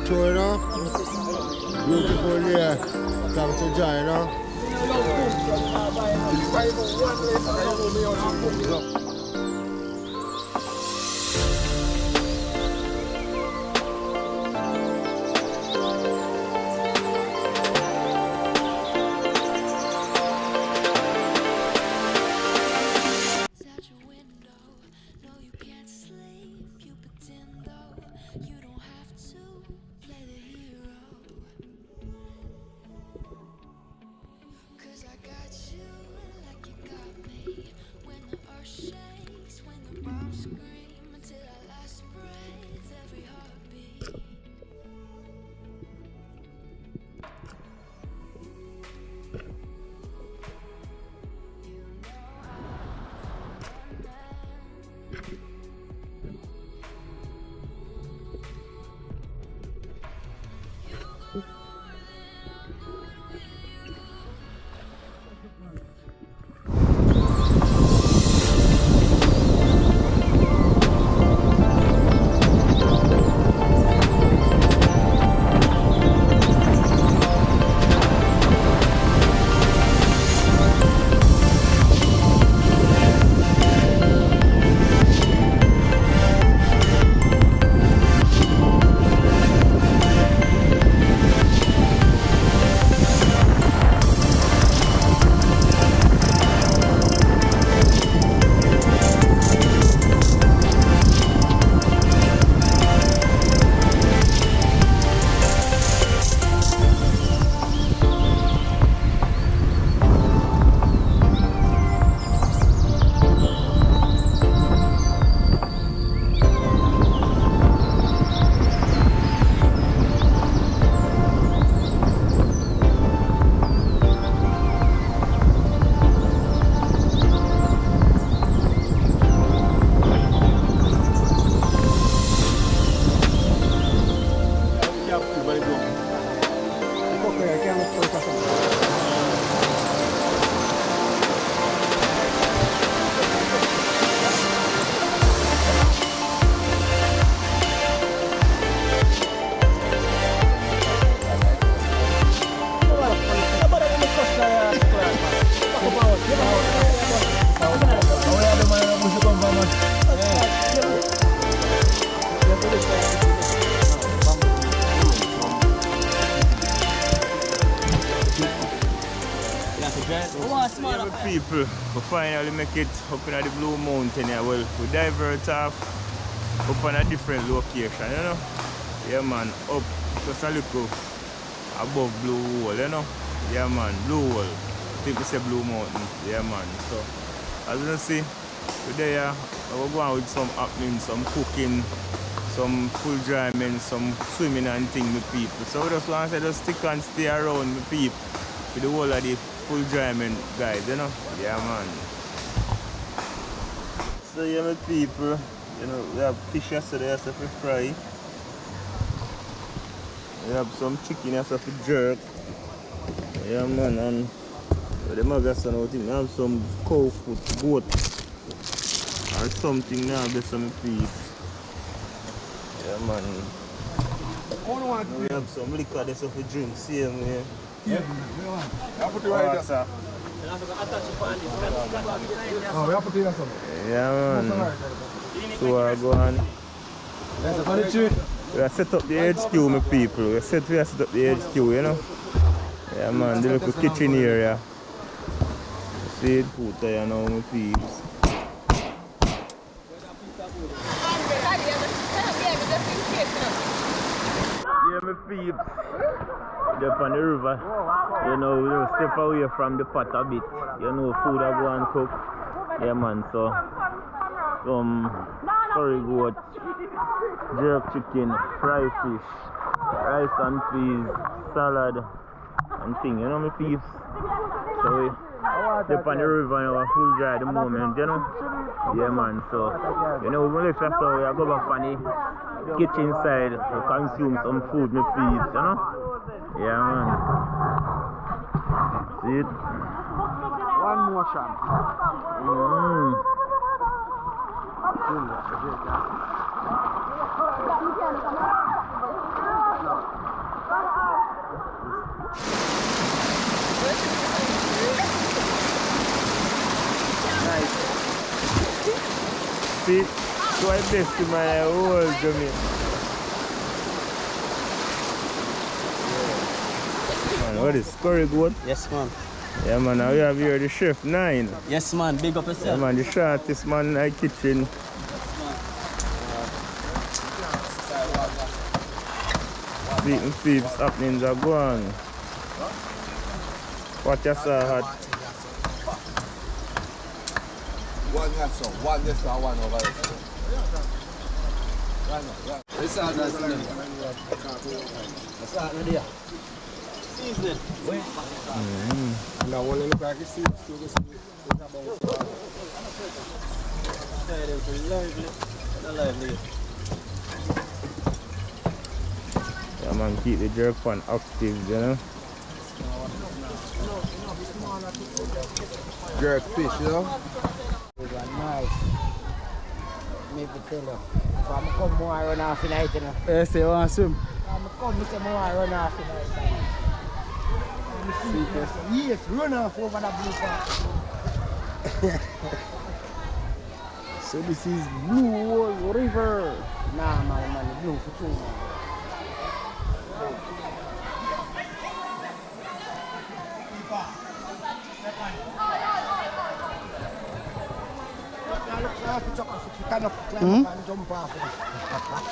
tour, you know. Beautiful day. Come to join, you know. People, we finally make it up in the Blue Mountain here. Well, we divert off up on a different location, you know. Yeah man, up just a little above Blue Hole, you know. Yeah man, Blue Hole. I think we say Blue Mountain. Yeah man. So as you can see, today we're going with some happening, some cooking, some full drying, some swimming and things with people. So we just want to say just stick and stay around with people for the whole of the full drying guys, you know. Yeah man. So yeah my people, you know, we have fish yesterday as for fry. We have some chicken as for jerk. Yeah man, and the magasin out here, we have some cow foot, goat or something now, there's some beef. Yeah man. We have some liquor there for drink, same way. Yeah, I put it right there. Oh, we have put it there. Yeah man. So I go on. We have set up the HQ my people. We set up the HQ, you know. Yeah man, the little kitchen area. See it put there now my peeps. Yeah my peeps. Up on the river, you know, we will step away from the pot a bit. You know, food I go and cook. Yeah man, so some curry goat, jerk chicken, fried fish, rice and peas, salad and thing, you know my peeps. So we step on the river and we're full dry at the moment, you know. Yeah man, so you know we're left so we go back on the kitchen side to consume some food my peeps, you know. Yeah man. See it? One more shot. Nice. See, so I best in my whole Jamaica. Man, what is curry goat? Yes, man. Yeah, man, now we have here the chef 9. Yes, man. Big up yourself. Yeah, man, the shortest man in the kitchen. Beating peeps happenings are going. What you saw hot? One yes, sir. One yes, sir. One over there. This is not there. Season. And I want to look like a seat. Yeah, man, keep the jerk pan active, you know. Jerk fish, you know? Nice. Maybe tell you. I'm come more run off tonight, you know. Yes, you want to swim? I'm come Mr. more run off tonight. Yes, run off over the blue park. So this is Blue River. Nah, man, blue for two, man. Hmm? Jump off for that.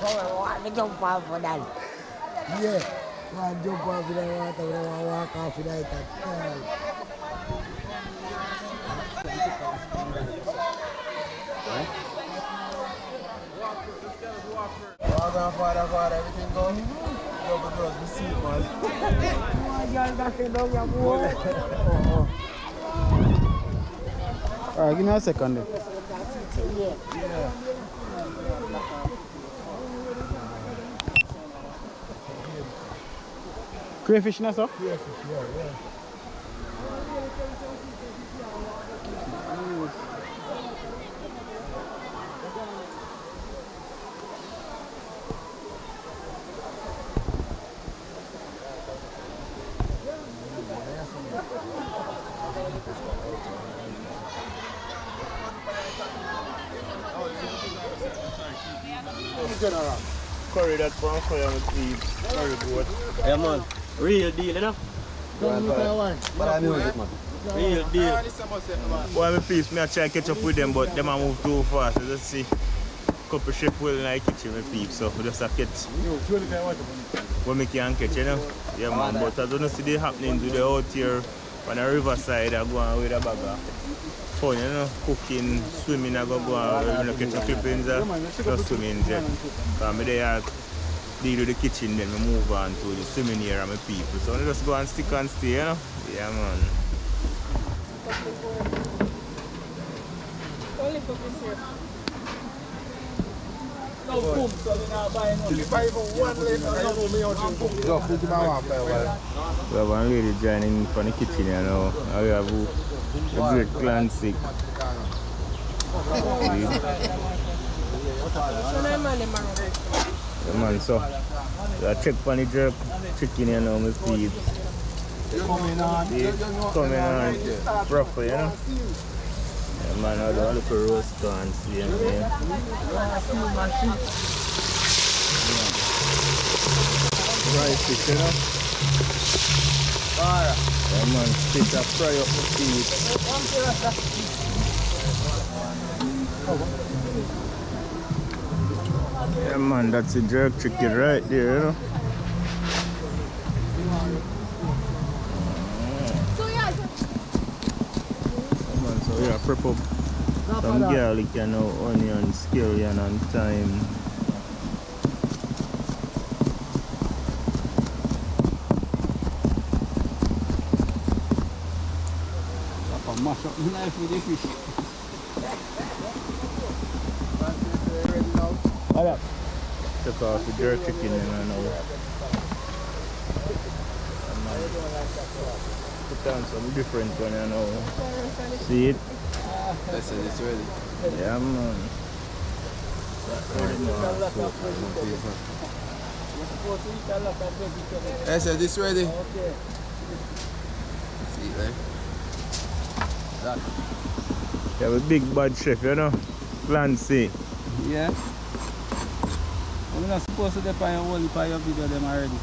So I want to jump off for that. Yeah, I want to jump off for that water, I want to walk off for that. Father, everything goes. Double dose, we see, man. Alright, give me a second there. Crayfish, na sir? Crayfish, yeah. Curry that from fire with peeps. Curry goat. Yeah, man. Real deal, you know? But I know it, man. Real deal. Boy, my peeps, me I try to catch up with them, but them a move too fast. So just see couple chef well in the kitchen, my peeps. So we just have to catch what we can catch, you know? Yeah, man. But I don't see the happenings with the out here on the riverside. I go on with a bag of fun, you know? Cooking, swimming, I go on. When I catch the clippings, just swimming. So I'm there. Deal with the kitchen, then we move on to the swimming area of my people. So I just go and stick and stay, you know? Yeah, man. Only for this year. No boom, so we now buy no. If I even one later, I know me out to go. Put him out for a while. We have one lady joining from the kitchen, you know. And we have a great classic. Yeah, man, so I check for the jerk chicken, you know, my peeps. Coming on proper, you know. Yeah, man, I don't look a roast and see, you know. Rice fish, you know. Yeah, man, fish a fry up my peeps. Yeah, man, that's a jerk chicken right there, you know. Yeah, man, so yeah, prep up some garlic, you know, onion, scallion and thyme. Mash up the knife with the fish. Took off the jerk chicken and I know. Put on some different one, you know. See it? That's it, it's ready. Yeah, man. I said, this ready? That. You have a big bad chef, you know? Clancy. Yeah. I'm not supposed to depend on only for your video them already.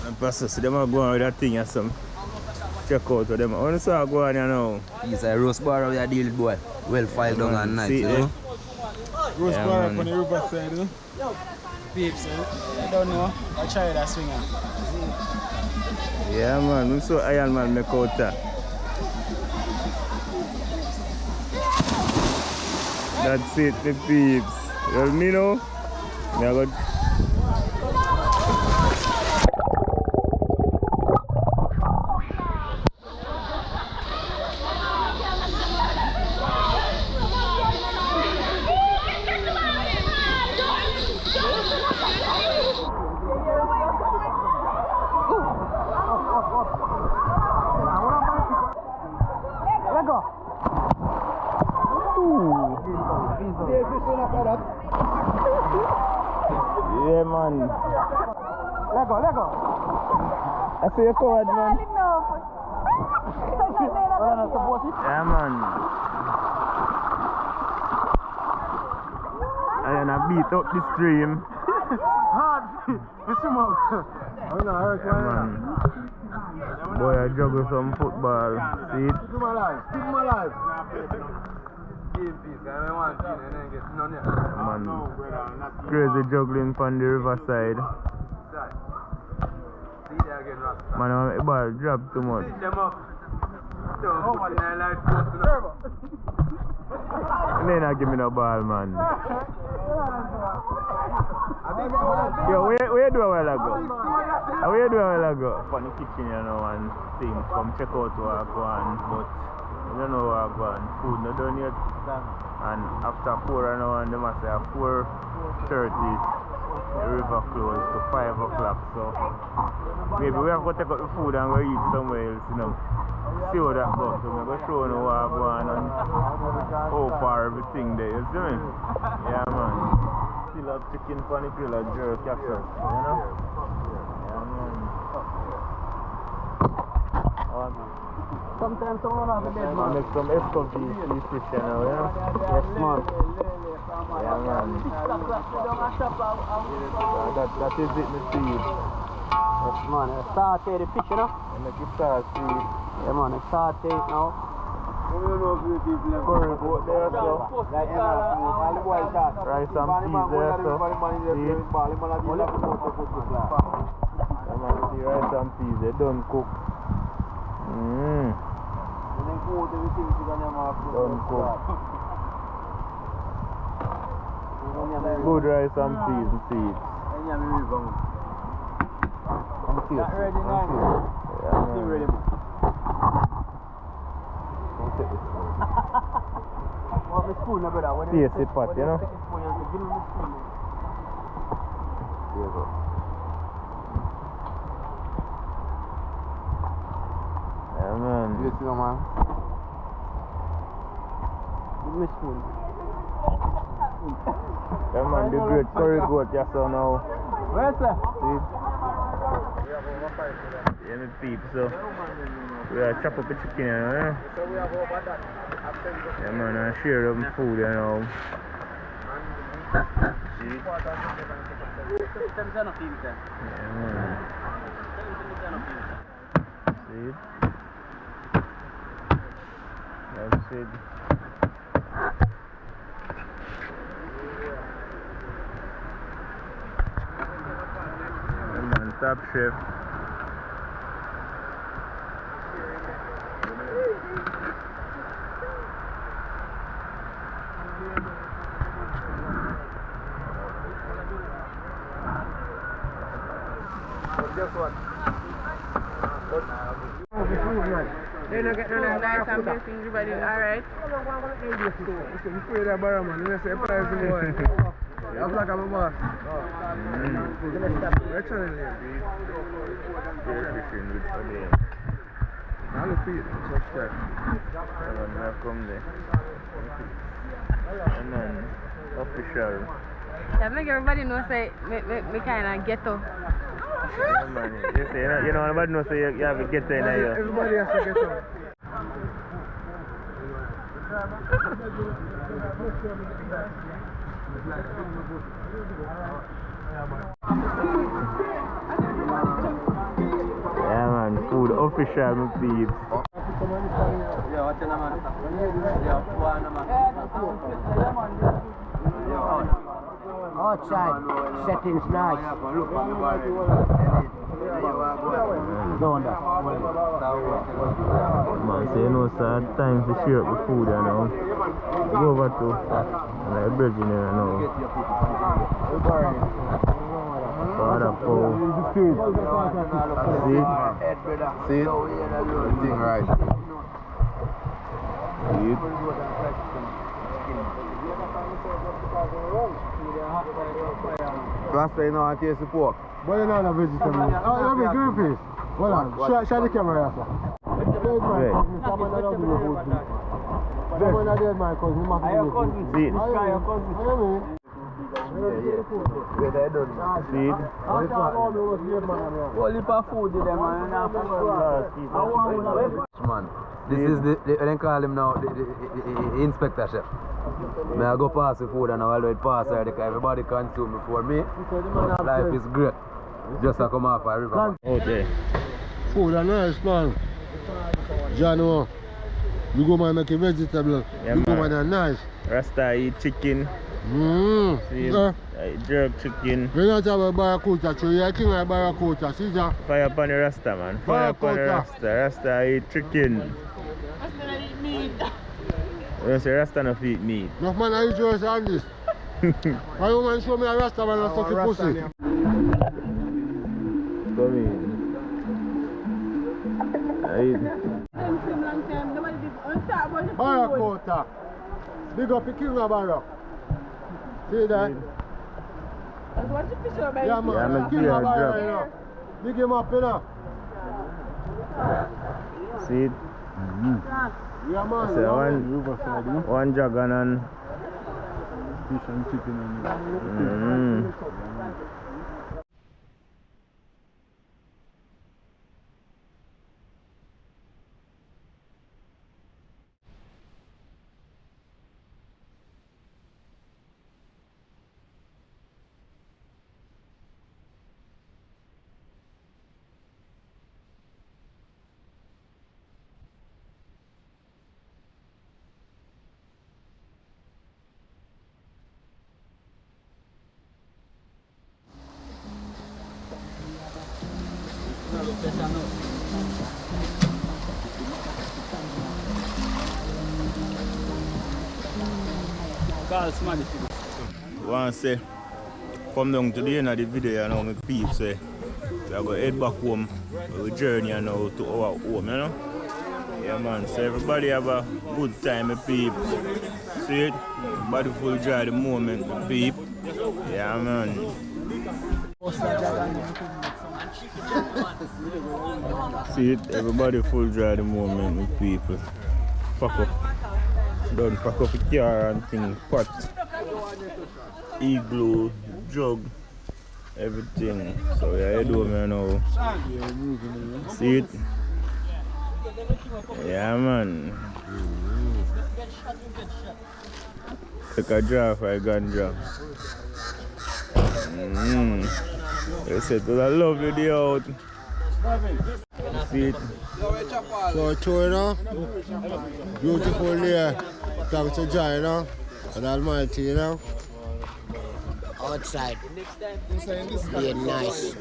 And process them are going with that thing or some. Check out with them. I want to see how go on here now. It's a roast bar we are dealing boy. Well filed down and nice, see, you know? Roast Yeah, bar man. on the Riverside, you know? Peeps, I don't know. I try that swinger. Yeah, man. I'm so Iron Man make out that. That's it, the peeps. You me know? Me I got yeah, man. Lego. I see you covered, man. Yeah, man. I gonna beat up the stream. Hard! Listen, man. I'm not hurt, Yeah, man. Boy, I juggle some football. See it? Keep him alive. Keep him alive. Man, crazy juggling from the Riverside. Man, my ball drop too much. They not give me no ball, man. Yo, where you do a while ago? Where you do a while ago? From the kitchen, you know, and things. Come check out where I go on, but I don't know where I go on. Food not done yet. And after 4 and they must say 4:30 the river closed to 5 o'clock. So maybe we have to take out the food and go eat somewhere else, you know. See how that goes. So I'm going to show you where I go on and how far everything there, you see me? Yeah, man. Still have chicken for the grill and jerk yourself, you know? Yeah, man. Sometimes someone has a dead I man. make some escovitch fish, you know, yeah? Yes, man. Yeah, man. That is it, me see. Yes, man. Saute the fish, you know? I make it start see. Yeah, man. Saute it now. Curry goat there, so. Rice and peas there, so. See? Yeah, man, see rice and peas, they done cook. Done cook. Good rice and peas and seeds. That ready now. Yeah, man. Don't take this spoon. Want my spoon, no, brother? Tasty pot, you know? Give me my spoon. There you go. Yeah, man. Yes, you know, man. Give me a spoon. Yeah, man, the great curry goat just so now. Where's that? See? Yeah, me peep, so we are chop up the chicken, you know? Yeah, man, I share them food, you know? See? Yeah, man. See? That's it. Yeah, man, top chef. Guess what? They don't get none of nice and blessings, everybody. Alright. You pay that bar, man. You say price the boy. I'm like I'm a boss. We're trying to Fishing with today. I look for you. Subscribe. Come there. And then official Yeah, make everybody know say me kind of ghetto. Yeah, man. You say, you know, nobody knows say you have to get in here. Everybody has to get up. Yeah, man. Food official, my peeps. Outside, settings nice. Man, so you know, sir, time to share up the food, you know. Go over to like bridging, you know. Father Paul. See? See? Everything right. See? Rasta, you know, I taste the pork. But you're not a vegetarian. Oh, you have a green fish. Hold on. Show the camera, Rasta. Right. Someone that don't do the food. Someone that did my cousin. He must do the food. See? How you mean? See? All heap of food in them, man. Man, this is the they call him now the inspector chef. May I go pass the food and I'll wait pass there because everybody consume before me. Life is great. Just to come off a river. Okay. Food are nice, man. Jano, you go man make a vegetable. Yeah, you go man. man are nice. Rasta eat chicken. See? Yeah. Jerk chicken. You don't have a barracuda, so you're king of barracuda, see that? Fire upon the Rasta, man. Fire upon the Rasta. Rasta eat chicken. Rasta eat meat. You say Rasta no eat meat. No man, I eat yours on this. Why you man show me a Rasta man and suck your pussy? Come in. Barracuda. Big up the king of barrac. See that? Yeah, man. Yeah, The make king beer of barrac, drop. you know. Big him up, you know. See it? Yeah, man. Say Riverside, you know. one dragon and Fish and chicken and want to say, come down to the end of the video, you know, my peeps say, we are going to head back home, we journey you know, to our home, you know. Yeah, man, so everybody have a good time, my peeps. See it? Everybody full enjoy the moment, my peep. Yeah, man. See it? Everybody full enjoy the moment, my people. Pack up. Done pack up the car and things, pot, igloo, jug, everything. So yeah, head over now. See it? Yeah, man. Take a draw for a ganja. They said it was a lovely day out. See it? so true, you know. Beautiful day. Thanks to Jah, you know. And Almighty, you know. Outside, being nice,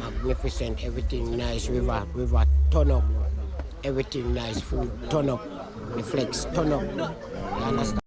magnificent, everything nice. River turn up, everything nice. Food turn up, the flex turn up. You understand?